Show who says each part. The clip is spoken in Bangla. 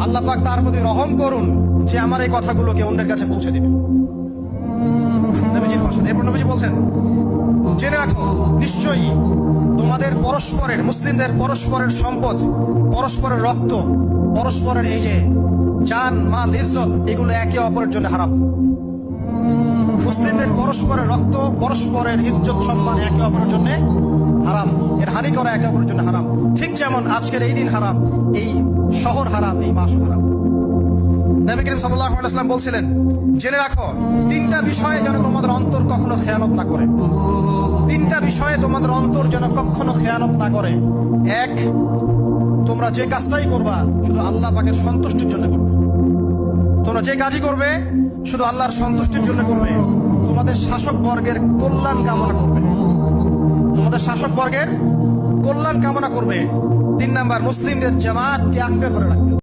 Speaker 1: আল্লাহ পাক তার প্রতি রহম করুন যে আমার এই কথাগুলোকে অন্যের কাছে পৌঁছে দিবে। নবীজির ভাষণ। এরপর নবীজি বলছেন, জেনে রাখো নিশ্চয়ই তোমাদের পরস্পরের, মুসলিমদের পরস্পরের সম্পদ, পরস্পরের রক্ত, পরস্পরের এই যে জান মাল ইজ্জত, এগুলো একে অপরের জন্য হারাম। মুসলিমদের পরস্পরের রক্ত, পরস্পরের ইজ্জত সম্মান একে অপরের জন্য হারাম। এর হানি করা একে অপরের জন্য হারাম। ঠিক যেমন আজকের এই দিন হারাম, এই শহর হারাম, এই মাস হারাম। নবী করিম সাল্লাল্লাহু আলাইহি ওয়াসাল্লাম বলছিলেন, জেনে রাখো তিনটা বিষয়ে যেন তোমাদের অন্তর কখনো খেয়ানত না করে। তিনটা বিষয়ে তোমাদের অন্তর যেন কখনো খেয়ানত না করে। এক, তোমরা যে কাজটাই করবা শুধু আল্লাহ পাকের সন্তুষ্টির জন্য করবে। তোমরা যে কাজই করবে শুধু আল্লাহর সন্তুষ্টির জন্য করবে। তোমাদের শাসক বর্গের কল্যাণ কামনা করবে। তোমাদের শাসক বর্গের কল্যাণ কামনা করবে। 3 নাম্বার, মুসলিমদের জামাতকে আঁকড়ে ধরে রাখবে।